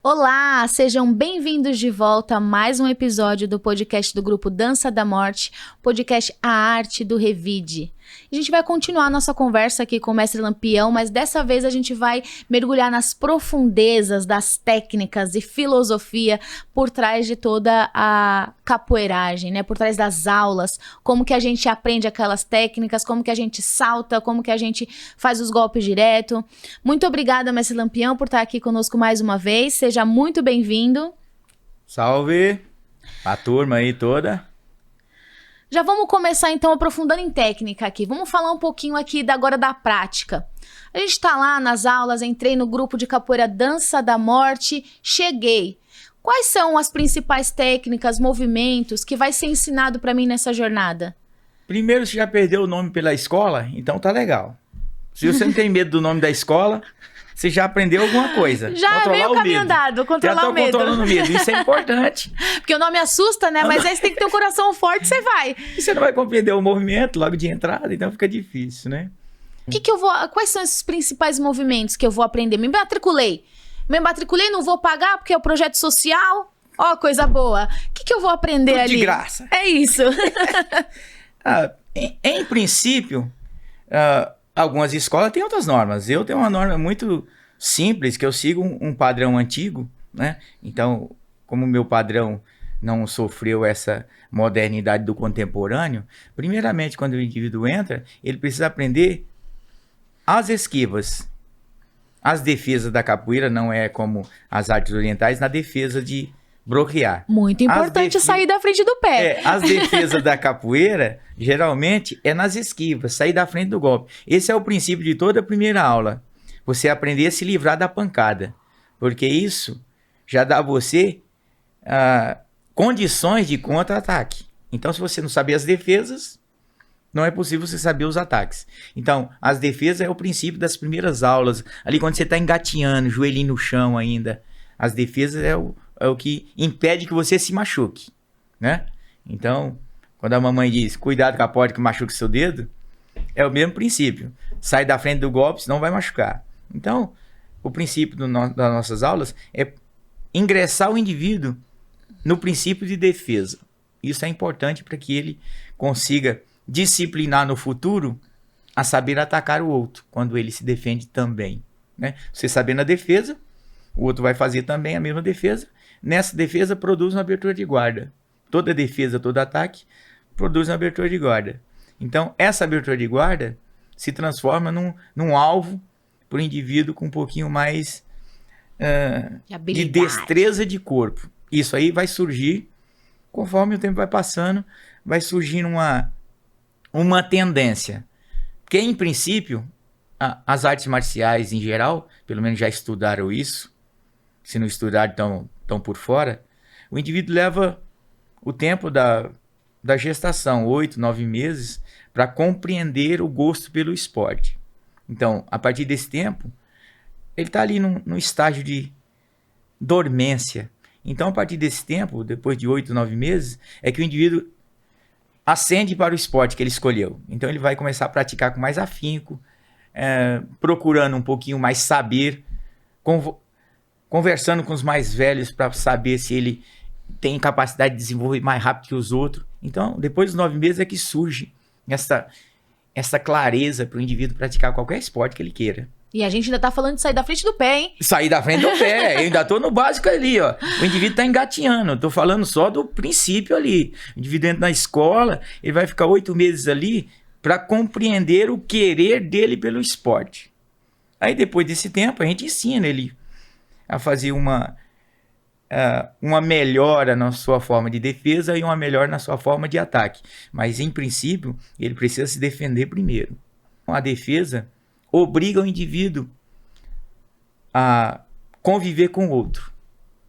Olá, sejam bem-vindos de volta a mais um episódio do podcast do grupo Dança da Morte, podcast A Arte do Revide. A gente vai continuar a nossa conversa aqui com o mestre Lampião, mas dessa vez a gente vai mergulhar nas profundezas das técnicas e filosofia por trás de toda a capoeiragem, né? Por trás das aulas, como que a gente aprende aquelas técnicas, como que a gente salta, como que a gente faz os golpes direto. Muito obrigada, mestre Lampião, por estar aqui conosco mais uma vez. Seja muito bem-vindo. Salve a turma aí toda. Já vamos começar então aprofundando em técnica aqui. Vamos falar um pouquinho aqui agora da prática. A gente tá lá nas aulas, entrei no grupo de capoeira Dança da Morte, cheguei. Quais são as principais técnicas, movimentos que vai ser ensinado para mim nessa jornada? Primeiro, você já perdeu o nome pela escola, então tá legal. Se você não tem medo do nome da escola, você já aprendeu alguma coisa. Já é meio caminho andado, controlar o medo. Já tô controlando o medo, isso é importante. Porque o nome assusta, né? Mas aí você tem que ter um coração forte, você vai. E você não vai compreender o movimento logo de entrada, então fica difícil, né? Quais são esses principais movimentos que eu vou aprender? Me matriculei, não vou pagar porque é o projeto social. Ó, coisa boa. O que eu vou aprender Tudo ali? de graça. É isso. Em princípio, algumas escolas têm outras normas. Eu tenho uma norma muito simples, que eu sigo um padrão antigo, né? Então, como o meu padrão não sofreu essa modernidade do contemporâneo, primeiramente, quando o indivíduo entra, ele precisa aprender as esquivas. As defesas da capoeira não é como as artes orientais na defesa de bloquear. Muito importante sair da frente do pé. As defesas da capoeira, geralmente, é nas esquivas, sair da frente do golpe. Esse é o princípio de toda a primeira aula. Você aprender a se livrar da pancada. Porque isso já dá a você condições de contra-ataque. Então, se você não saber as defesas, não é possível você saber os ataques. Então, as defesas é o princípio das primeiras aulas. Ali quando você está engatinhando, joelhinho no chão ainda. As defesas é o que impede que você se machuque, né? Então, quando a mamãe diz, cuidado com a porta que machuca o seu dedo, é o mesmo princípio. Sai da frente do golpe, senão vai machucar. Então, o princípio das nossas aulas é ingressar o indivíduo no princípio de defesa. Isso é importante para que ele consiga disciplinar no futuro a saber atacar o outro, quando ele se defende também, né? Você sabendo a defesa, o outro vai fazer também a mesma defesa. Nessa defesa, produz uma abertura de guarda. Toda defesa, todo ataque, produz uma abertura de guarda. Então, essa abertura de guarda se transforma num alvo para o indivíduo com um pouquinho mais de destreza de corpo. Isso aí vai surgir, conforme o tempo vai passando, vai surgindo uma tendência. Porque, em princípio, as artes marciais em geral, pelo menos já estudaram isso, se não estudaram, estão por fora, o indivíduo leva o tempo da gestação, 8, 9 meses, para compreender o gosto pelo esporte. Então, a partir desse tempo, ele está ali num estágio de dormência. Então, a partir desse tempo, depois de 8, 9 meses, é que o indivíduo ascende para o esporte que ele escolheu. Então, ele vai começar a praticar com mais afinco, procurando um pouquinho mais saber, conversando com os mais velhos para saber se ele tem capacidade de desenvolver mais rápido que os outros. Então, depois dos 9 meses é que surge essa clareza para o indivíduo praticar qualquer esporte que ele queira. E a gente ainda tá falando de sair da frente do pé, hein? Sair da frente do pé. Eu ainda tô no básico ali, ó. O indivíduo tá engatinhando. Eu tô falando só do princípio ali. O indivíduo entra na escola, ele vai ficar 8 meses ali para compreender o querer dele pelo esporte. Aí, depois desse tempo, a gente ensina ele a fazer uma melhora na sua forma de defesa e uma melhora na sua forma de ataque. Mas, em princípio, ele precisa se defender primeiro. A defesa obriga o indivíduo a conviver com o outro.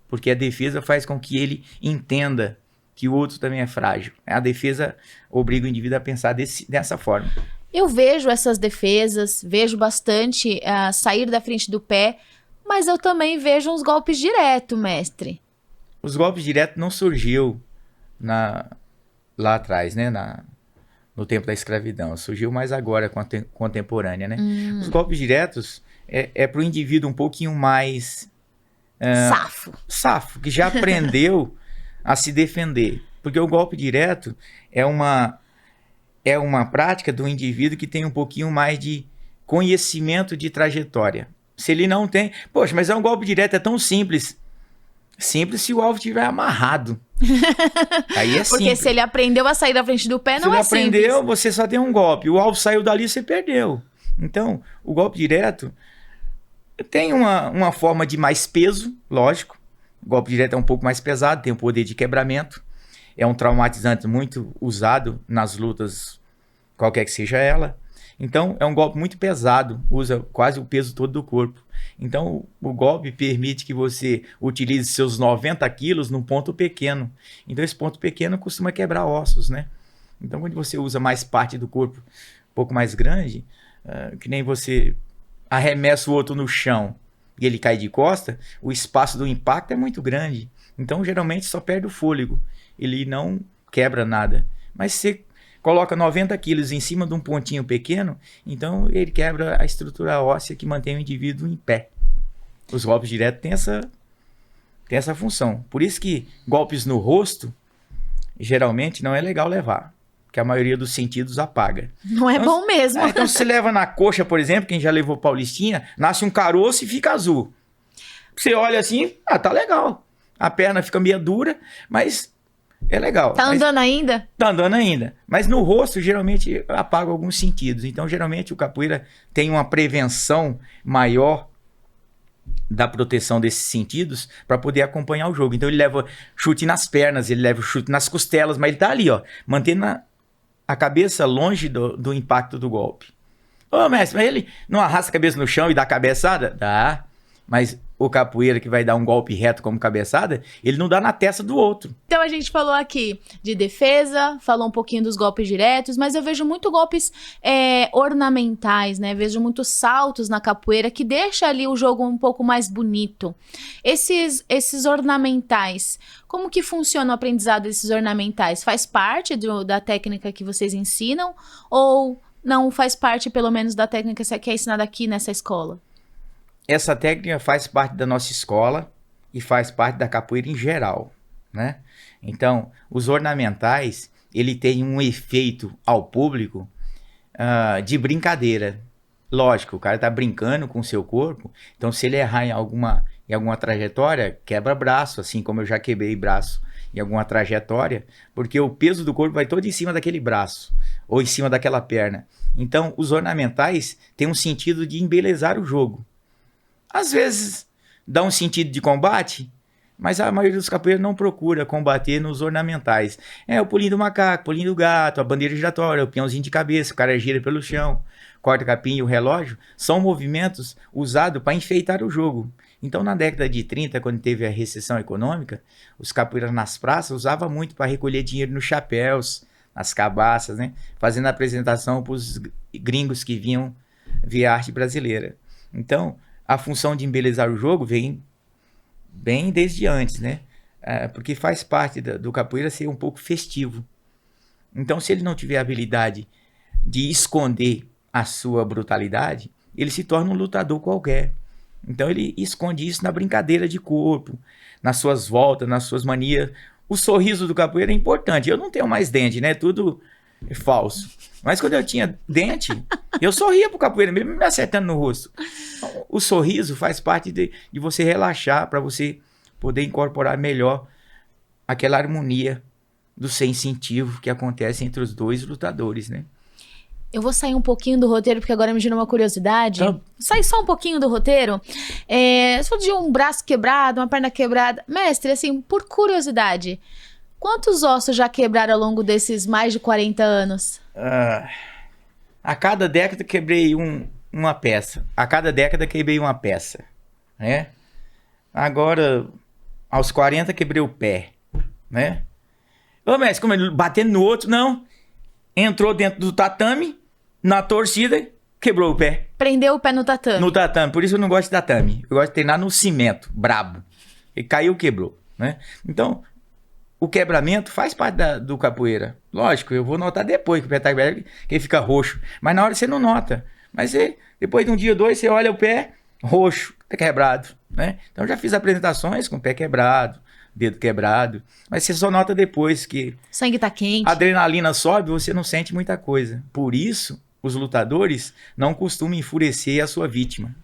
Porque a defesa faz com que ele entenda que o outro também é frágil. A defesa obriga o indivíduo a pensar dessa forma. Eu vejo essas defesas, vejo bastante sair da frente do pé, mas eu também vejo uns golpes direto, mestre. Os golpes diretos não surgiu lá atrás, né? No tempo da escravidão. Surgiu mais agora, contemporânea, né? Os golpes diretos é para o indivíduo um pouquinho mais Safo. Que já aprendeu a se defender. Porque o golpe direto é uma prática do indivíduo que tem um pouquinho mais de conhecimento de trajetória. Se ele não tem... Poxa, mas um golpe direto é tão simples. Simples se o alvo estiver amarrado. Aí é simples. Porque se ele aprendeu a sair da frente do pé, não é simples. Se ele aprendeu, você só tem um golpe. O alvo saiu dali, você perdeu. Então, o golpe direto tem uma forma de mais peso, lógico. O golpe direto é um pouco mais pesado, tem um poder de quebramento. É um traumatizante muito usado nas lutas, qualquer que seja ela. Então, é um golpe muito pesado, usa quase o peso todo do corpo. Então, o golpe permite que você utilize seus 90 quilos num ponto pequeno. Então, esse ponto pequeno costuma quebrar ossos, né? Então, quando você usa mais parte do corpo um pouco mais grande, que nem você arremessa o outro no chão e ele cai de costa, o espaço do impacto é muito grande. Então, geralmente, só perde o fôlego. Ele não quebra nada. Mas se você coloca 90 quilos em cima de um pontinho pequeno, então ele quebra a estrutura óssea que mantém o indivíduo em pé. Os golpes diretos têm essa função. Por isso que golpes no rosto, geralmente, não é legal levar. Porque a maioria dos sentidos apaga. Não é então, bom mesmo. Então, se você leva na coxa, por exemplo, quem já levou paulistinha, nasce um caroço e fica azul. Você olha assim, tá legal. A perna fica meio dura, mas é legal. Tá andando ainda? Tá andando ainda. Mas no rosto, geralmente, apaga alguns sentidos. Então, geralmente, o capoeira tem uma prevenção maior da proteção desses sentidos para poder acompanhar o jogo. Então, ele leva chute nas pernas, ele leva chute nas costelas, mas ele tá ali, ó, mantendo a cabeça longe do impacto do golpe. Ô, mestre, mas ele não arrasta a cabeça no chão e dá cabeçada? Dá. Mas o capoeira que vai dar um golpe reto como cabeçada, ele não dá na testa do outro. Então a gente falou aqui de defesa, falou um pouquinho dos golpes diretos, mas eu vejo muito golpes ornamentais, né? Vejo muitos saltos na capoeira que deixa ali o jogo um pouco mais bonito. Esses ornamentais, como que funciona o aprendizado desses ornamentais? Faz parte da técnica que vocês ensinam ou não faz parte, pelo menos, da técnica que é ensinada aqui nessa escola? Essa técnica faz parte da nossa escola e faz parte da capoeira em geral, né? Então, os ornamentais, ele tem um efeito ao público de brincadeira. Lógico, o cara tá brincando com o seu corpo, então se ele errar em alguma trajetória, quebra braço, assim como eu já quebrei braço em alguma trajetória, porque o peso do corpo vai todo em cima daquele braço ou em cima daquela perna. Então, os ornamentais têm um sentido de embelezar o jogo. Às vezes dá um sentido de combate, mas a maioria dos capoeiros não procura combater nos ornamentais. É o pulinho do macaco, pulinho do gato, a bandeira giratória, o peãozinho de cabeça, o cara gira pelo chão, corta capim e o relógio, são movimentos usados para enfeitar o jogo. Então, na década de 30, quando teve a recessão econômica, os capoeiras nas praças usavam muito para recolher dinheiro nos chapéus, nas cabaças, né? Fazendo apresentação para os gringos que vinham ver a arte brasileira. Então, a função de embelezar o jogo vem bem desde antes, né? Porque faz parte do capoeira ser um pouco festivo. Então, se ele não tiver a habilidade de esconder a sua brutalidade, ele se torna um lutador qualquer. Então, ele esconde isso na brincadeira de corpo, nas suas voltas, nas suas manias. O sorriso do capoeira é importante. Eu não tenho mais dente, né? Tudo falso. Mas quando eu tinha dente, eu sorria pro capoeira, mesmo me acertando no rosto. O sorriso faz parte de você relaxar, para você poder incorporar melhor aquela harmonia do sensitivo que acontece entre os dois lutadores, né? Eu vou sair um pouquinho do roteiro, porque agora me gerou uma curiosidade. Então, sair só um pouquinho do roteiro. Se for de um braço quebrado, uma perna quebrada. Mestre, assim, por curiosidade, quantos ossos já quebraram ao longo desses mais de 40 anos? A cada década quebrei uma peça. A cada década quebrei uma peça, né? Agora, aos 40 quebrei o pé, né? Ô, mestre, como ele batendo no outro, não. Entrou dentro do tatame, na torcida, quebrou o pé. Prendeu o pé no tatame. No tatame, por isso eu não gosto de tatame. Eu gosto de treinar no cimento, brabo. E caiu, quebrou, né? Então, o quebramento faz parte do capoeira. Lógico, eu vou notar depois que o pé tá quebrado, que ele fica roxo. Mas na hora você não nota. Mas depois de um dia ou dois, você olha o pé, roxo, pé quebrado, né? Então já fiz apresentações com pé quebrado, dedo quebrado, mas você só nota depois que Sangue tá quente. a adrenalina sobe, você não sente muita coisa. Por isso, os lutadores não costumam enfurecer a sua vítima.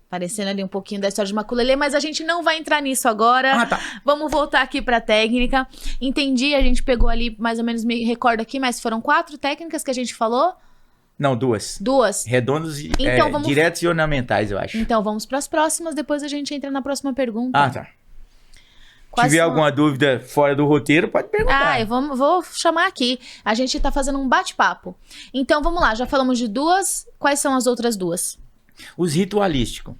Parecendo ali um pouquinho da história de Maculelê, mas a gente não vai entrar nisso agora. Tá. Vamos voltar aqui pra técnica. Entendi, a gente pegou ali, mais ou menos, me recordo aqui, mas foram 4 técnicas que a gente falou? Não, 2. 2. Redondos e Então, diretos e ornamentais, eu acho. Então vamos pras próximas, depois a gente entra na próxima pergunta. Tá. Se tiver alguma dúvida fora do roteiro, pode perguntar. Vou chamar aqui. A gente tá fazendo um bate-papo. Então vamos lá, já falamos de 2. Quais são as outras 2? Os ritualísticos.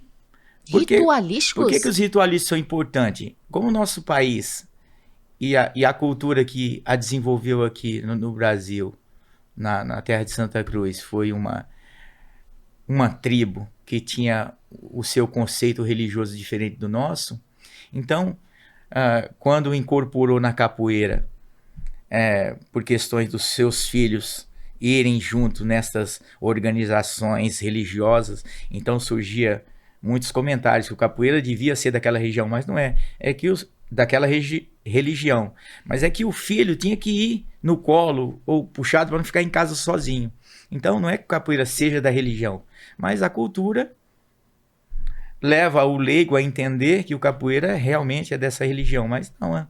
Ritualísticos? Por que os ritualísticos são importantes? Como o nosso país e a cultura que a desenvolveu aqui no Brasil, na terra de Santa Cruz, foi uma tribo que tinha o seu conceito religioso diferente do nosso. Então, quando incorporou na capoeira, por questões dos seus filhos irem junto nessas organizações religiosas, então surgia muitos comentários que o capoeira devia ser daquela região, mas não é. É que daquela religião. Mas é que o filho tinha que ir no colo ou puxado para não ficar em casa sozinho. Então não é que o capoeira seja da religião, mas a cultura leva o leigo a entender que o capoeira realmente é dessa religião, mas não.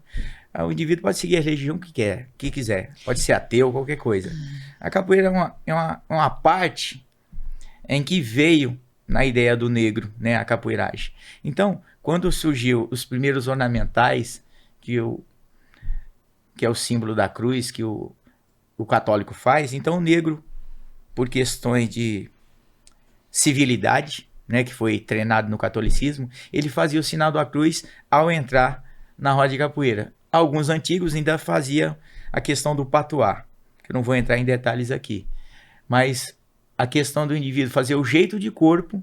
O indivíduo pode seguir a religião que quiser. Pode ser ateu, qualquer coisa. A capoeira é uma parte em que veio na ideia do negro, né, a capoeiragem. Então, quando surgiu os primeiros ornamentais, que é o símbolo da cruz que o católico faz, então o negro, por questões de civilidade, né, que foi treinado no catolicismo, ele fazia o sinal da cruz ao entrar na roda de capoeira. Alguns antigos ainda faziam a questão do patuá, que eu não vou entrar em detalhes aqui, mas a questão do indivíduo fazer o jeito de corpo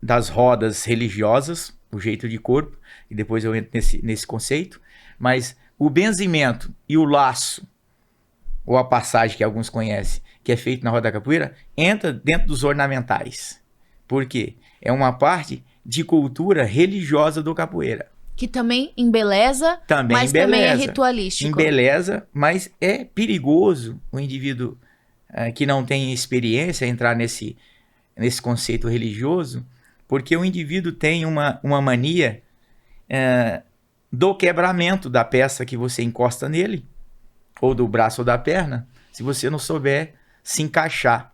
das rodas religiosas, o jeito de corpo, e depois eu entro nesse conceito, mas o benzimento e o laço, ou a passagem que alguns conhecem, que é feito na roda da capoeira, entra dentro dos ornamentais. Por quê? É uma parte de cultura religiosa do capoeira. Que também embeleza, mas também é ritualístico. Embeleza, mas é perigoso o indivíduo que não tem experiência entrar nesse conceito religioso, porque o indivíduo tem uma mania do quebramento da peça que você encosta nele, ou do braço ou da perna, se você não souber se encaixar.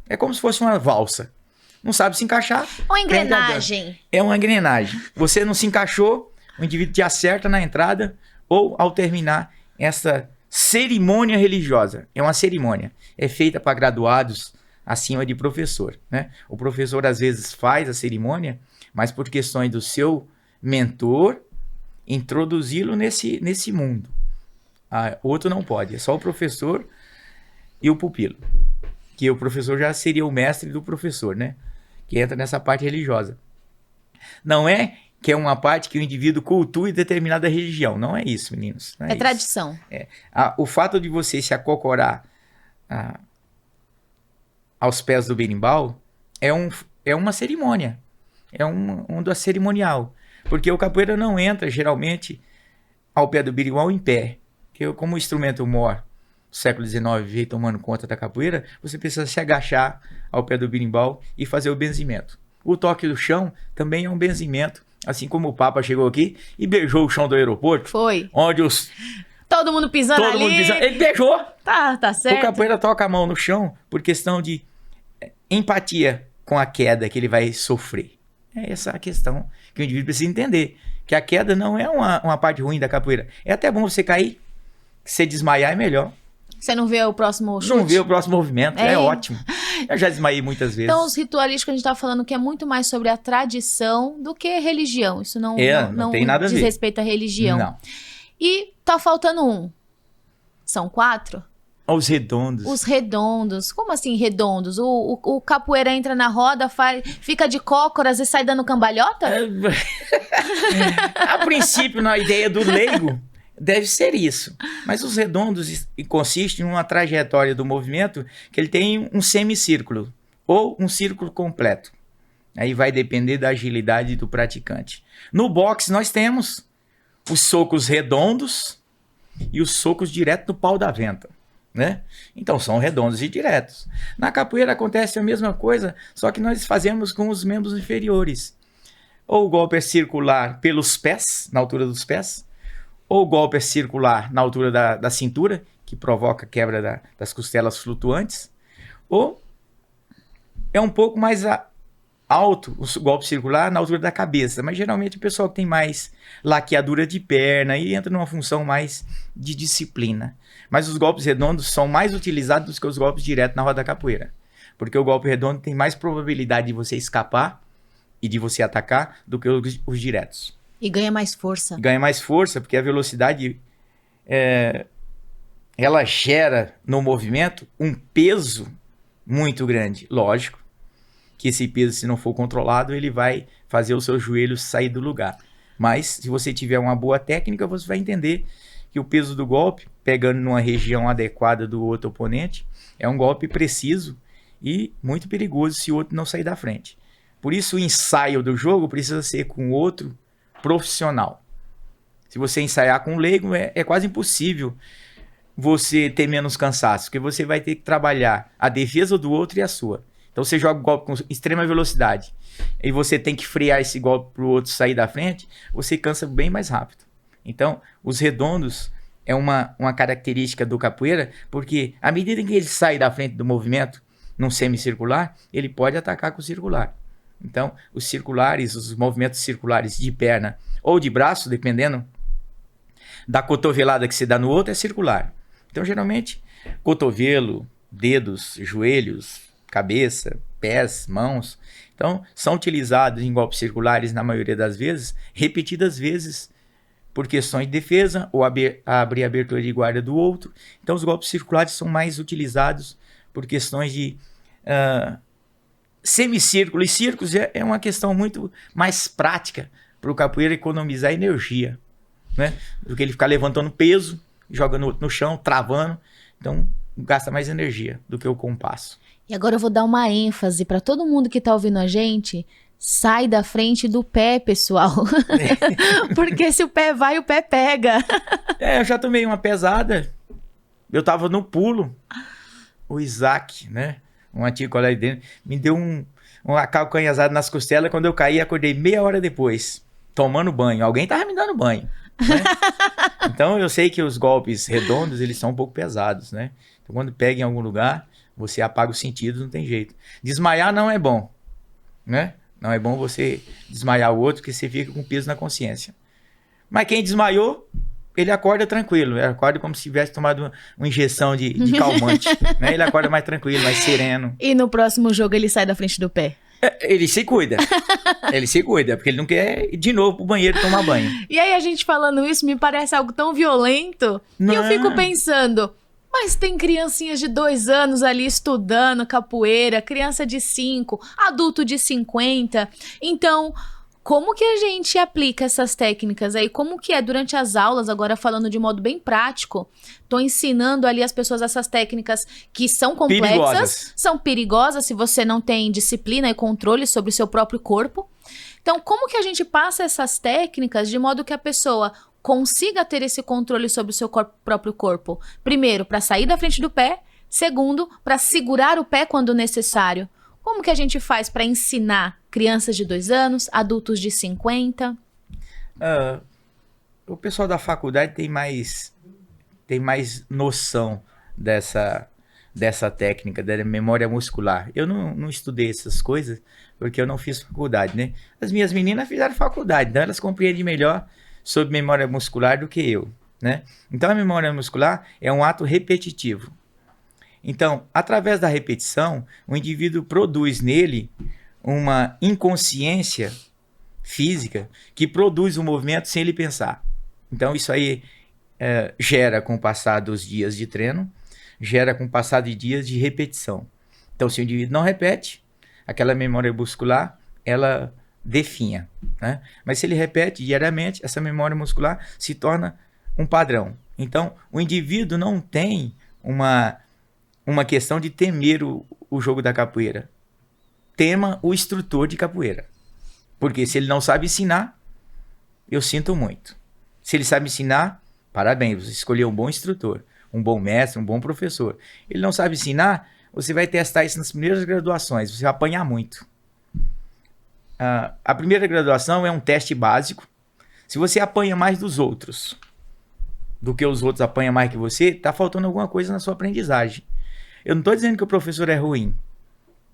É como se fosse uma valsa. Não sabe se encaixar. Uma engrenagem. É uma engrenagem. Você não se encaixou, o indivíduo te acerta na entrada ou ao terminar essa cerimônia religiosa. É uma cerimônia. É feita para graduados acima de professor, né? O professor às vezes faz a cerimônia, mas por questões do seu mentor, introduzi-lo nesse mundo. Outro não pode. É só o professor e o pupilo. Que o professor já seria o mestre do professor, né? Que entra nessa parte religiosa. Não é que é uma parte que o indivíduo cultue determinada religião. Não é isso, meninos. Não é isso. Tradição. O fato de você se acocorar aos pés do berimbau é uma cerimônia. É um do cerimonial. Porque o capoeira não entra, geralmente, ao pé do berimbau em pé. Porque como o instrumento mor do século XIX veio tomando conta da capoeira, você precisa se agachar ao pé do berimbau e fazer o benzimento. O toque do chão também é um benzimento, assim como o Papa chegou aqui e beijou o chão do aeroporto. Foi. Onde todo mundo pisando ali. Ele beijou. Tá certo. O capoeira toca a mão no chão por questão de empatia com a queda que ele vai sofrer. É essa a questão que o indivíduo precisa entender. Que a queda não é uma parte ruim da capoeira. É até bom você cair. Se você desmaiar é melhor. Você não vê o próximo chute? Não vê o próximo movimento. É ótimo. Eu já desmaiei muitas vezes. Então, os ritualísticos a gente tá falando que é muito mais sobre a tradição do que religião. Isso não tem nada a ver. Diz respeito à religião. Não. E tá faltando um. São 4? Os redondos. Os redondos. Como assim redondos? O capoeira entra na roda, fica de cócoras e sai dando cambalhota? A princípio, na ideia do leigo, deve ser isso. Mas os redondos consistem em uma trajetória do movimento que ele tem um semicírculo ou um círculo completo. Aí vai depender da agilidade do praticante. No boxe nós temos os socos redondos e os socos direto no pau da venta, né? Então são redondos e diretos. Na capoeira acontece a mesma coisa, só que nós fazemos com os membros inferiores. Ou o golpe é circular pelos pés, na altura dos pés, ou o golpe é circular na altura da cintura, que provoca quebra das costelas flutuantes, ou é um pouco mais alto o golpe circular na altura da cabeça, mas geralmente o pessoal que tem mais laqueadura de perna e entra numa função mais de disciplina. Mas os golpes redondos são mais utilizados do que os golpes diretos na roda da capoeira, porque o golpe redondo tem mais probabilidade de você escapar e de você atacar do que os diretos. E ganha mais força. Ganha mais força, porque a velocidade ela gera no movimento um peso muito grande. Lógico que esse peso, se não for controlado, ele vai fazer os seus joelhos sair do lugar. Mas, se você tiver uma boa técnica, você vai entender que o peso do golpe, pegando numa região adequada do outro oponente, é um golpe preciso e muito perigoso se o outro não sair da frente. Por isso, o ensaio do jogo precisa ser com outro profissional. Se você ensaiar com um leigo, é quase impossível você ter menos cansaço, porque você vai ter que trabalhar a defesa do outro e a sua. Então você joga o golpe com extrema velocidade e você tem que frear esse golpe para o outro sair da frente, você cansa bem mais rápido. Então, os redondos é uma característica do capoeira, porque à medida que ele sai da frente do movimento, num semicircular, ele pode atacar com o circular. Então, os circulares, os movimentos circulares de perna ou de braço, dependendo da cotovelada que você dá no outro, é circular. Então, geralmente, cotovelo, dedos, joelhos, cabeça, pés, mãos, então são utilizados em golpes circulares na maioria das vezes, repetidas vezes por questões de defesa ou abrir a abertura de guarda do outro. Então os golpes circulares são mais utilizados por questões de semicírculo, e círculos é uma questão muito mais prática para o capoeira economizar energia, né? Do que ele ficar levantando peso, jogando no chão, travando, então gasta mais energia do que o compasso. E agora eu vou dar uma ênfase para todo mundo que tá ouvindo a gente. Sai da frente do pé, pessoal. Porque se o pé vai, o pé pega. Eu já tomei uma pesada. Eu tava no pulo. O Isaac, né? Um antigo colega dele, me deu uma calcanhazada nas costelas. Quando eu caí, acordei meia hora depois, tomando banho. Alguém tava me dando banho, né? Então eu sei que os golpes redondos, eles são um pouco pesados, né? Então quando pega em algum lugar, você apaga os sentidos, não tem jeito. Desmaiar não é bom, né? Não é bom você desmaiar o outro, porque você fica com peso na consciência. Mas quem desmaiou, ele acorda tranquilo. Ele acorda como se tivesse tomado uma injeção de calmante, né? Ele acorda mais tranquilo, mais sereno. E no próximo jogo ele sai da frente do pé? Ele se cuida. Ele se cuida, porque ele não quer ir de novo pro banheiro tomar banho. E aí a gente falando isso me parece algo tão violento. Não. E eu fico pensando... Mas tem criancinhas de 2 anos ali estudando capoeira, criança de 5, adulto de 50. Então, como que a gente aplica essas técnicas aí? Como que é durante as aulas, agora falando de modo bem prático? Tô ensinando ali as pessoas essas técnicas que são complexas, são perigosas se você não tem disciplina e controle sobre o seu próprio corpo. Então, como que a gente passa essas técnicas de modo que a pessoa consiga ter esse controle sobre o seu próprio corpo? Primeiro, para sair da frente do pé. Segundo, para segurar o pé quando necessário. Como que a gente faz para ensinar crianças de 2 anos, adultos de 50? O pessoal da faculdade tem mais noção dessa técnica, da memória muscular. Eu não estudei essas coisas, porque eu não fiz faculdade, né? As minhas meninas fizeram faculdade, então elas compreendem melhor sobre memória muscular do que eu, né? Então a memória muscular é um ato repetitivo. Então, através da repetição, o indivíduo produz nele uma inconsciência física que produz o movimento sem ele pensar. Então isso aí gera com o passar dos dias de treino, gera com o passar de dias de repetição. Então se o indivíduo não repete, aquela memória muscular, ela definha, né? Mas se ele repete diariamente, essa memória muscular se torna um padrão. Então, o indivíduo não tem uma questão de temer o jogo da capoeira. tema o instrutor de capoeira. Porque se ele não sabe ensinar, eu sinto muito. Se ele sabe ensinar, parabéns, você escolheu um bom instrutor, um bom mestre, um bom professor. Ele não sabe ensinar, você vai testar isso nas primeiras graduações, você vai apanhar muito. A primeira graduação é um teste básico. Se você apanha mais dos outros, do que os outros apanham mais que você, tá faltando alguma coisa na sua aprendizagem. Eu não estou dizendo que o professor é ruim.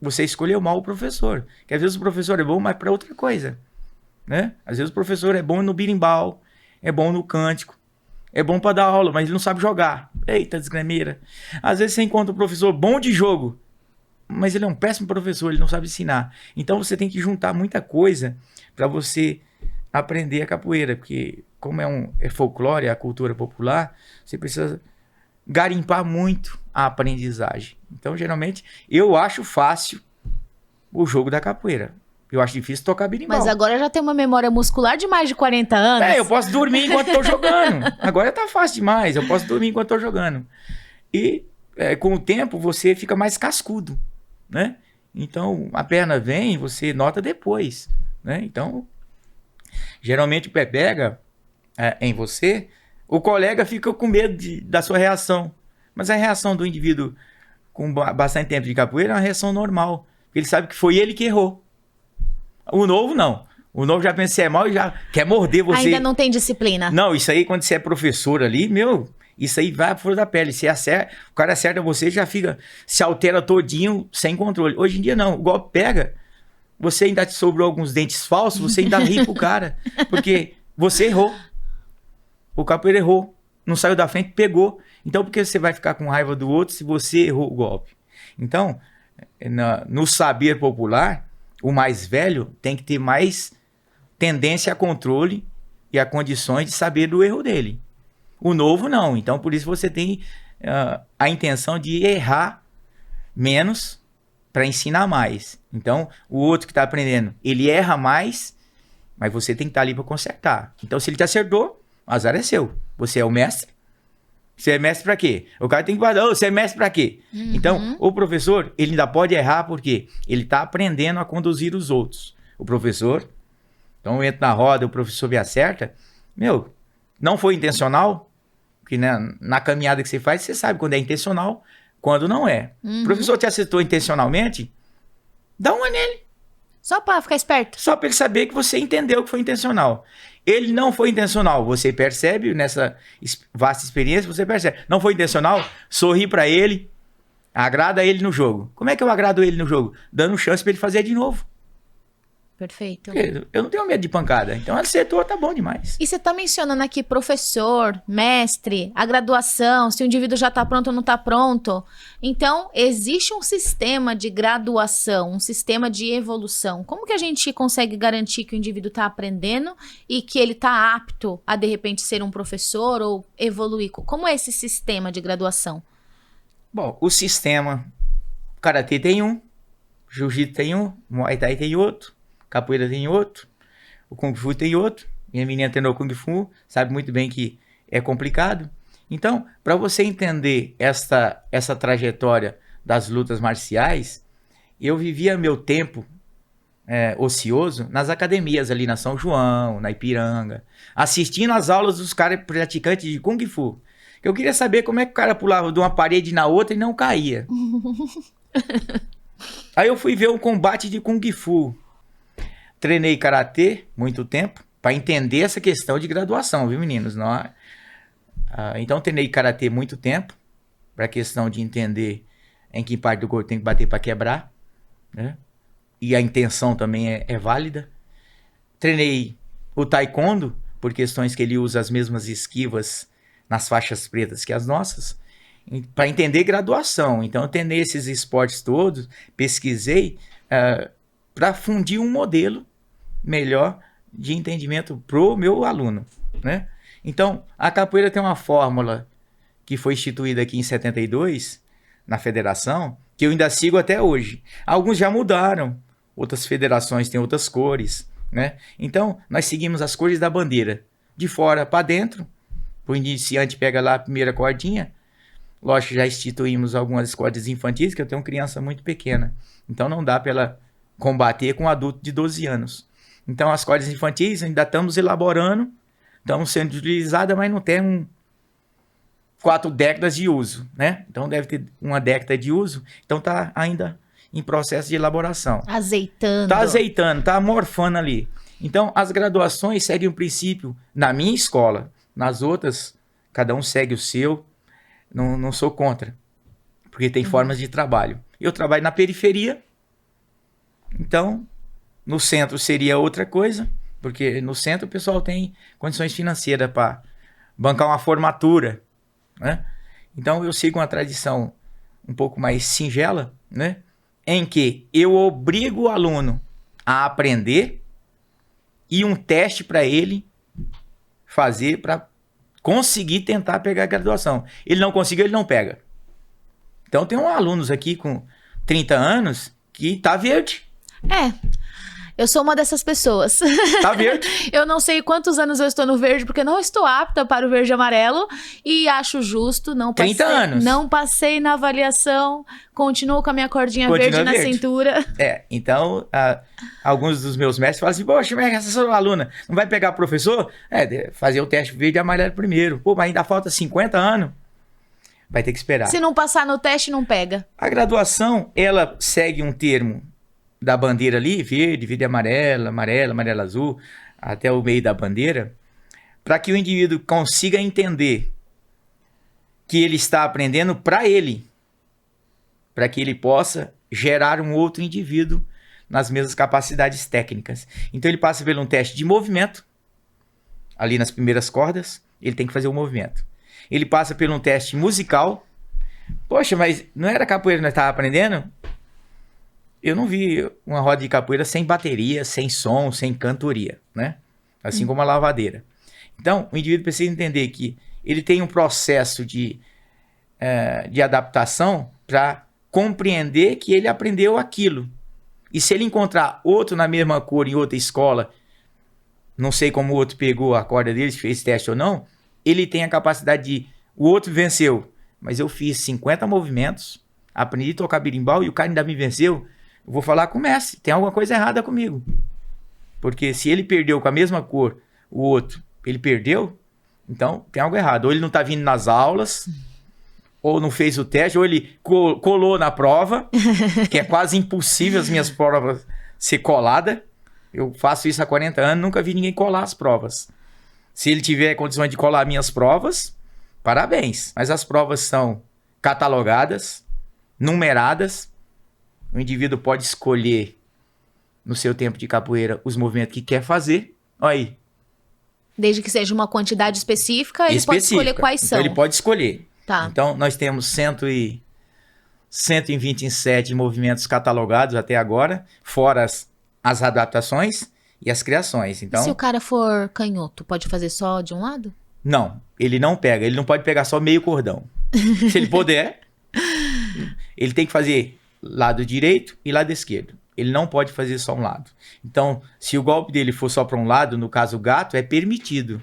Você escolheu mal o professor. Que às vezes o professor é bom, mas para outra coisa. Né? Às vezes o professor é bom no birimbau, é bom no cântico, é bom para dar aula, mas ele não sabe jogar. Eita, desgrameira. Às vezes você encontra um professor bom de jogo, mas ele é um péssimo professor, ele não sabe ensinar. Então você tem que juntar muita coisa para você aprender a capoeira, porque como é folclore, é a cultura popular, você precisa garimpar muito a aprendizagem. Então, geralmente, eu acho fácil o jogo da capoeira. Eu acho difícil tocar berimbau. Mas agora já tem uma memória muscular de mais de 40 anos. Eu posso dormir enquanto estou jogando. Agora tá fácil demais, eu posso dormir enquanto estou jogando. E com o tempo você fica mais cascudo, né? Então, a perna vem, você nota depois, né? Então, geralmente o pé pega em você, o colega fica com medo da sua reação. Mas a reação do indivíduo com bastante tempo de capoeira é uma reação normal. Ele sabe que foi ele que errou. O novo, não. O novo já pensa que você é mal e já quer morder você. Ainda não tem disciplina. Não, isso aí quando você é professor ali, isso aí vai por da pele. Você acerta, o cara acerta você, já fica, se altera todinho, sem controle. Hoje em dia não, o golpe pega, você ainda te sobrou alguns dentes falsos, você ainda ri pro cara. Porque você errou. O capoeira errou. Não saiu da frente, pegou. Então, por que você vai ficar com raiva do outro se você errou o golpe? Então, no saber popular, o mais velho tem que ter mais tendência a controle e a condições de saber do erro dele. O novo não. Então, por isso você tem a intenção de errar menos para ensinar mais. Então, o outro que está aprendendo, ele erra mais, mas você tem que estar ali para consertar. Então, se ele te acertou, o azar é seu. Você é o mestre. Você é mestre pra quê? O cara tem que falar, você é mestre pra quê? Uhum. Então, o professor, ele ainda pode errar porque ele tá aprendendo a conduzir os outros. O professor, então entra na roda, o professor me acerta, não foi intencional, porque na caminhada que você faz, você sabe quando é intencional, quando não é. Uhum. O professor te acertou intencionalmente, dá uma nele. Só pra ficar esperto. Só pra ele saber que você entendeu que foi intencional. Ele não foi intencional, você percebe, nessa vasta experiência, você percebe. Não foi intencional, sorri pra ele, agrada ele no jogo. Como é que eu agrado ele no jogo? Dando chance pra ele fazer de novo. Perfeito. Eu não tenho medo de pancada, então acertou, tá bom demais. E você tá mencionando aqui professor, mestre, a graduação, se o indivíduo já tá pronto ou não tá pronto. Então, existe um sistema de graduação, um sistema de evolução. Como que a gente consegue garantir que o indivíduo tá aprendendo e que ele tá apto a, de repente, ser um professor ou evoluir? Como é esse sistema de graduação? Bom, o sistema, o karatê tem um, jiu-jitsu tem um, muay thai tem outro, capoeira tem outro, o Kung Fu tem outro. Minha menina treinou Kung Fu, sabe muito bem que é complicado. Então, para você entender essa trajetória das lutas marciais, eu vivia meu tempo ocioso nas academias ali na São João, na Ipiranga, assistindo às aulas dos caras praticantes de Kung Fu. Eu queria saber como é que o cara pulava de uma parede na outra e não caía. Aí eu fui ver um combate de Kung Fu. Treinei karatê muito tempo para entender essa questão de graduação, viu, meninos? Não, então treinei karatê muito tempo para a questão de entender em que parte do corpo tem que bater para quebrar, né? E a intenção também é válida. Treinei o taekwondo por questões que ele usa as mesmas esquivas nas faixas pretas que as nossas, para entender graduação. Então eu treinei esses esportes todos, pesquisei para fundir um modelo melhor de entendimento pro meu aluno, né? Então, a capoeira tem uma fórmula que foi instituída aqui em 72, na federação, que eu ainda sigo até hoje. Alguns já mudaram, outras federações têm outras cores, né? Então, nós seguimos as cores da bandeira, de fora para dentro. O iniciante pega lá a primeira cordinha. Lógico, já instituímos algumas cordas infantis, que eu tenho criança muito pequena. Então, não dá para ela combater com um adulto de 12 anos. Então, as cordas infantis ainda estamos elaborando, estão sendo utilizadas, mas não tem 4 décadas de uso, né? Então, deve ter 1 década de uso. Então, está ainda em processo de elaboração. Azeitando. Está azeitando, está morfando ali. Então, as graduações seguem o princípio, na minha escola, nas outras, cada um segue o seu, não sou contra, porque tem formas de trabalho. Eu trabalho na periferia, então, no centro seria outra coisa, porque no centro o pessoal tem condições financeiras para bancar uma formatura, né? Então, eu sigo uma tradição um pouco mais singela, né? Em que eu obrigo o aluno a aprender e um teste para ele fazer para conseguir tentar pegar a graduação. Ele não conseguiu, ele não pega. Então, tem alunos aqui com 30 anos que tá verde. Eu sou uma dessas pessoas. Tá verde. Eu não sei quantos anos eu estou no verde, porque não estou apta para o verde e amarelo. E acho justo, não passei. 30 anos. Não passei na avaliação. Continuo com a minha cordinha verde na cintura. Então, alguns dos meus mestres falam assim, poxa, mas essa sua aluna não vai pegar professor? Fazer o teste verde e amarelo primeiro. Pô, mas ainda falta 50 anos. Vai ter que esperar. Se não passar no teste, não pega. A graduação, ela segue um termo da bandeira ali, verde, verde e amarelo, amarelo, azul, até o meio da bandeira, para que o indivíduo consiga entender que ele está aprendendo para ele, para que ele possa gerar um outro indivíduo nas mesmas capacidades técnicas. Então ele passa por um teste de movimento, ali nas primeiras cordas, ele tem que fazer o movimento. Ele passa por um teste musical. Poxa, mas não era capoeira que nós estávamos aprendendo? Eu não vi uma roda de capoeira sem bateria, sem som, sem cantoria, né? Assim como a lavadeira. Então, o indivíduo precisa entender que ele tem um processo de adaptação para compreender que ele aprendeu aquilo. E se ele encontrar outro na mesma cor em outra escola, não sei como o outro pegou a corda dele, se fez teste ou não, ele tem a capacidade de... O outro venceu, mas eu fiz 50 movimentos, aprendi a tocar berimbau e o cara ainda me venceu. Eu vou falar com o mestre, tem alguma coisa errada comigo. Porque se ele perdeu com a mesma cor, o outro, ele perdeu, então tem algo errado. Ou ele não está vindo nas aulas, ou não fez o teste, ou ele colou na prova, que é quase impossível as minhas provas ser colada. Eu faço isso há 40 anos, nunca vi ninguém colar as provas. Se ele tiver condições de colar minhas provas, parabéns. Mas as provas são catalogadas, numeradas. O indivíduo pode escolher, no seu tempo de capoeira, os movimentos que quer fazer. Olha aí. Desde que seja uma quantidade específica, ele pode escolher quais são. Então, ele pode escolher. Tá. Então, nós temos 127 movimentos catalogados até agora, fora as adaptações e as criações. Então, e se o cara for canhoto, pode fazer só de um lado? Não, ele não pega. Ele não pode pegar só meio cordão. Se ele puder, ele tem que fazer lado direito e lado esquerdo. Ele não pode fazer só um lado. Então, se o golpe dele for só para um lado, no caso o gato, é permitido.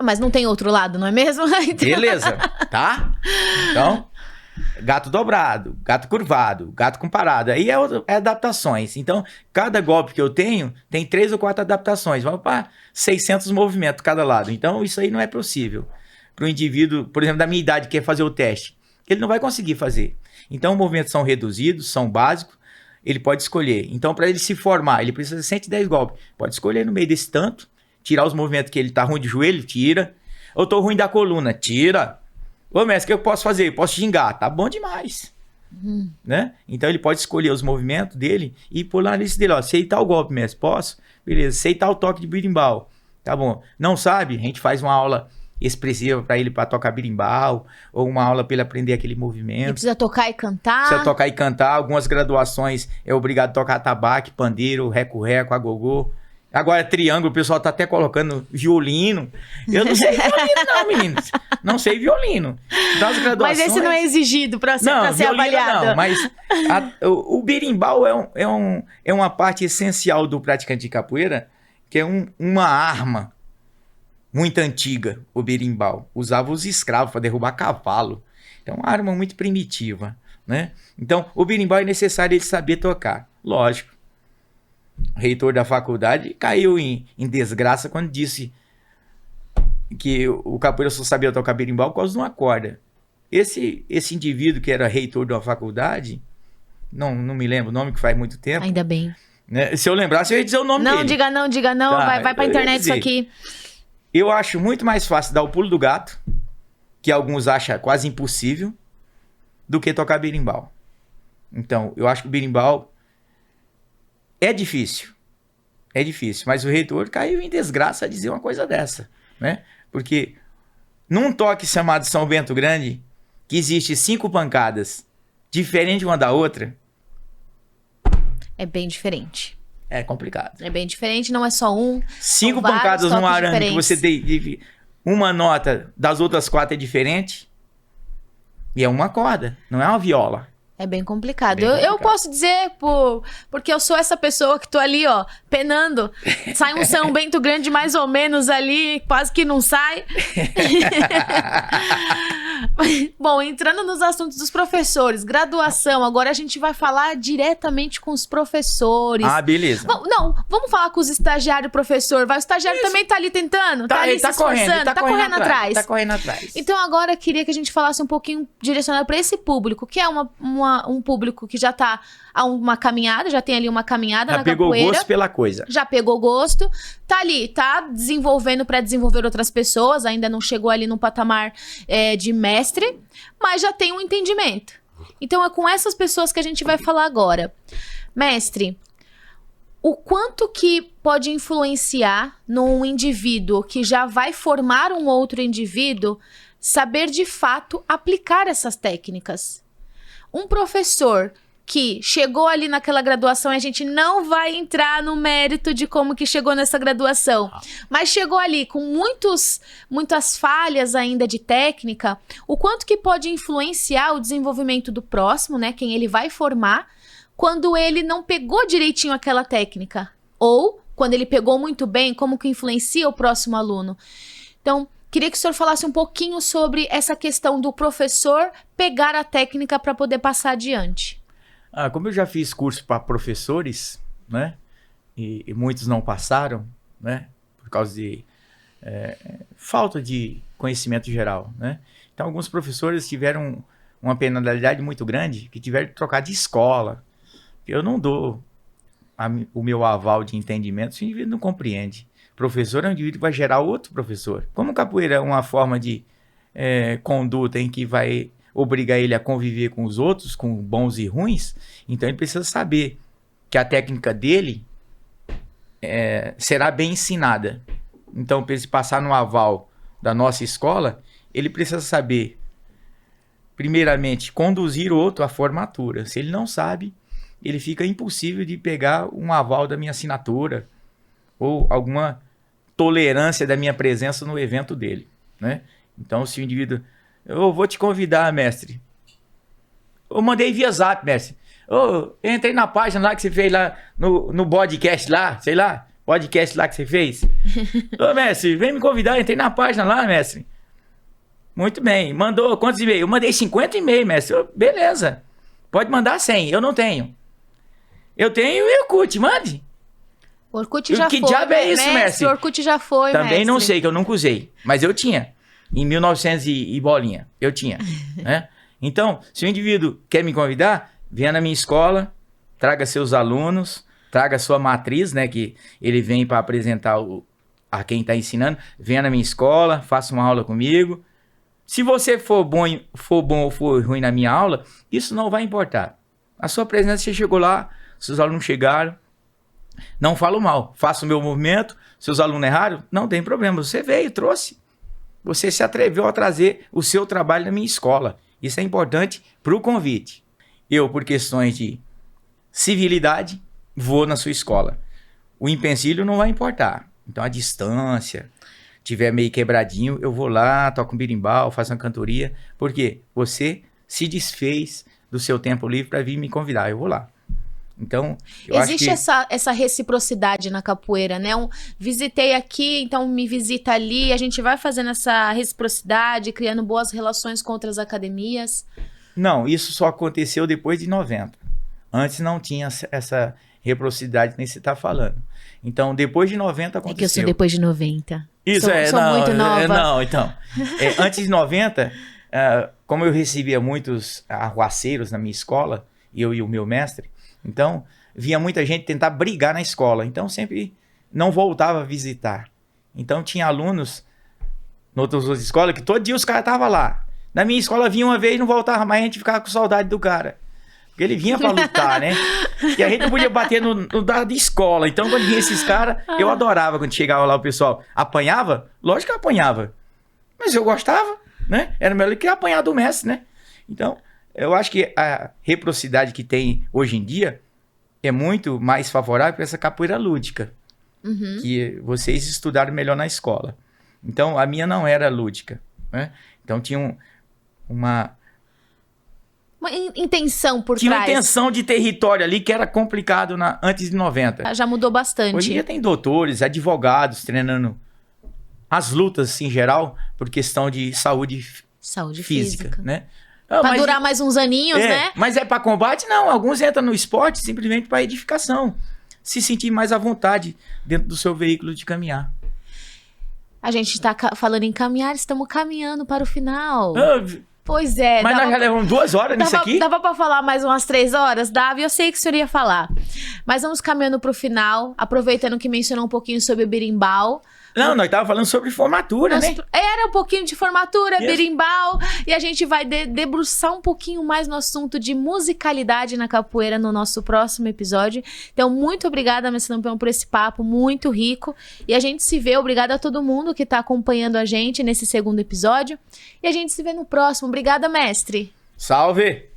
Mas não tem outro lado, não é mesmo? Então... Beleza, tá? Então, gato dobrado, gato curvado, gato com parada. Aí é adaptações. Então, cada golpe que eu tenho, tem 3 ou 4 adaptações. Vamos para 600 movimentos cada lado. Então, isso aí não é possível. Para o indivíduo, por exemplo, da minha idade, que quer fazer o teste, ele não vai conseguir fazer. Então, os movimentos são reduzidos, são básicos, ele pode escolher. Então, para ele se formar, ele precisa de 110 golpes. Pode escolher no meio desse tanto, tirar os movimentos que ele tá ruim de joelho, tira. Eu tô ruim da coluna, tira. Ô, mestre, o que eu posso fazer? Eu posso xingar. Tá bom demais. Né? Então, ele pode escolher os movimentos dele e pôr lá na lista dele. Ó, sei tal golpe, mestre, posso? Beleza, sei tal toque de berimbau. Tá bom. Não sabe? A gente faz uma aula expressiva para ele para tocar berimbau, ou uma aula para ele aprender aquele movimento. Ele precisa tocar e cantar. Precisa tocar e cantar. Algumas graduações é obrigado a tocar tabaque, pandeiro, reco-reco, agogô. Agora triângulo, o pessoal tá até colocando violino. Eu não sei violino não, meninos. Não sei violino. Então, as graduações... Mas esse não é exigido para ser avaliado. Não, mas o berimbau é uma parte essencial do praticante de capoeira, que é uma arma muito antiga, o berimbau. Usava os escravos para derrubar cavalo. Então, é uma arma muito primitiva, né? Então, o berimbau é necessário ele saber tocar. Lógico. O reitor da faculdade caiu em desgraça quando disse que o capoeira só sabia tocar berimbau por causa de uma corda. Esse indivíduo que era reitor da faculdade, não me lembro o nome, que faz muito tempo. Ainda bem. Né? Se eu lembrasse, eu ia dizer o nome dele. Não, diga não. Tá, vai pra internet isso aqui. Eu acho muito mais fácil dar o pulo do gato, que alguns acham quase impossível, do que tocar berimbau. Então, eu acho que o berimbau é difícil, mas o reitor caiu em desgraça a dizer uma coisa dessa, né? Porque num toque chamado São Bento Grande, que existe 5 pancadas, diferente uma da outra, é bem diferente. É complicado. É bem diferente, não é só um. 5 pancadas num arame que você tem, uma nota das outras 4 é diferente, e é uma corda, não é uma viola. É bem complicado. Eu posso dizer, porque eu sou essa pessoa que tô ali, ó, penando. Sai um São Bento Grande mais ou menos ali, quase que não sai. Bom, entrando nos assuntos dos professores, graduação, agora a gente vai falar diretamente com os professores. Ah, beleza. Não, vamos falar com os estagiários, professor. O estagiário também tá ali tentando? Tá ali se esforçando? Tá correndo atrás. Tá correndo atrás. Então agora eu queria que a gente falasse um pouquinho direcionado para esse público, que é um público que já tá a uma caminhada, já tem ali uma caminhada na capoeira. Já pegou gosto pela coisa. Já pegou gosto, tá ali, tá desenvolvendo para desenvolver outras pessoas, ainda não chegou ali no patamar de mestre, mas já tem um entendimento. Então é com essas pessoas que a gente vai falar agora. Mestre, o quanto que pode influenciar num indivíduo que já vai formar um outro indivíduo saber de fato aplicar essas técnicas? Um professor que chegou ali naquela graduação, e a gente não vai entrar no mérito de como que chegou nessa graduação, mas chegou ali com muitas falhas ainda de técnica, o quanto que pode influenciar o desenvolvimento do próximo, né, quem ele vai formar, quando ele não pegou direitinho aquela técnica, ou quando ele pegou muito bem, como que influencia o próximo aluno. Então, queria que o senhor falasse um pouquinho sobre essa questão do professor pegar a técnica para poder passar adiante. Como eu já fiz curso para professores, né? E muitos não passaram, né? Por causa de falta de conhecimento geral, né? Então, alguns professores tiveram uma penalidade muito grande, que tiveram que trocar de escola. Eu não dou o meu aval de entendimento se o indivíduo não compreende. Professor é um indivíduo que vai gerar outro professor. Como capoeira é uma forma de conduta em que vai obrigar ele a conviver com os outros, com bons e ruins, então ele precisa saber que a técnica dele será bem ensinada. Então, para ele passar no aval da nossa escola, ele precisa saber, primeiramente, conduzir o outro à formatura. Se ele não sabe, ele fica impossível de pegar um aval da minha assinatura ou alguma tolerância da minha presença no evento dele, né? Então, se o indivíduo... Eu vou te convidar, mestre. Eu mandei via zap, mestre. Eu entrei na página lá que você fez lá no podcast lá, sei lá, podcast lá que você fez. Ô, mestre, vem me convidar, entrei na página lá, mestre. Muito bem. Mandou quantos e-mails? Eu mandei 50 e-mails, mestre. Beleza. Pode mandar 100, eu não tenho. Eu tenho o Orkut, mande. O Orkut já foi. Que diabo é isso, mestre? O Orkut já foi, Também mestre. não sei, que eu nunca usei. Mas eu tinha. Em 1900 e bolinha. Eu tinha. Né? Então, se o indivíduo quer me convidar, venha na minha escola, traga seus alunos, traga sua matriz, né? Que ele vem para apresentar a quem está ensinando. Venha na minha escola, faça uma aula comigo. Se você for bom ou for ruim na minha aula, isso não vai importar. A sua presença, você chegou lá, seus alunos chegaram. Não falo mal, faço o meu movimento. Seus alunos erraram, não tem problema. Você veio, trouxe. Você se atreveu a trazer o seu trabalho na minha escola. Isso é importante para o convite. Eu, por questões de civilidade, vou na sua escola. O empecilho não vai importar. Então, a distância, tiver meio quebradinho, eu vou lá, toco um berimbau, faço uma cantoria. Porque você se desfez do seu tempo livre para vir me convidar. Eu vou lá. Então, existe essa reciprocidade na capoeira, né? Visitei aqui, então me visita ali. A gente vai fazendo essa reciprocidade, criando boas relações com outras academias. Não, isso só aconteceu depois de 90. Antes não tinha essa reciprocidade que nem você está falando. Então, depois de 90 aconteceu. É que eu sou depois de 90. Isso, sou muito nova. Não, então. Antes de 90, como eu recebia muitos arruaceiros na minha escola, eu e o meu mestre, então vinha muita gente tentar brigar na escola. Então, sempre não voltava a visitar. Então, tinha alunos em outras escolas que todo dia os caras estavam lá. Na minha escola vinha uma vez e não voltava mais, a gente ficava com saudade do cara. Porque ele vinha pra lutar, né? E a gente não podia bater no dado de escola. Então, quando vinha esses caras, eu adorava quando chegava lá o pessoal. Apanhava? Lógico que eu apanhava. Mas eu gostava, né? Era melhor que apanhar do mestre, né? Então, eu acho que a reciprocidade que tem hoje em dia é muito mais favorável para essa capoeira lúdica. Uhum. Que vocês estudaram melhor na escola. Então, a minha não era lúdica, né? Então, tinha uma intenção por tinha trás. Tinha uma intenção de território ali que era complicado antes de 90. Já mudou bastante. Hoje em dia tem doutores, advogados treinando as lutas em geral por questão de saúde física, né? Pra durar mais uns aninhos, né? Mas é pra combate? Não. Alguns entram no esporte simplesmente pra edificação. Se sentir mais à vontade dentro do seu veículo de caminhar. A gente tá falando em caminhar, estamos caminhando para o final. Pois é. Mas nós já levamos 2 horas nisso aqui? Dava pra falar mais umas 3 horas? Dava, e eu sei que o senhor ia falar. Mas vamos caminhando pro final, aproveitando que mencionou um pouquinho sobre o berimbau. Não, nós estávamos falando sobre formatura, né? Era um pouquinho de formatura, berimbau, e a gente vai debruçar um pouquinho mais no assunto de musicalidade na capoeira no nosso próximo episódio. Então, muito obrigada, mestre Lampião, por esse papo muito rico. E a gente se vê, obrigada a todo mundo que está acompanhando a gente nesse segundo episódio. E a gente se vê no próximo. Obrigada, mestre. Salve!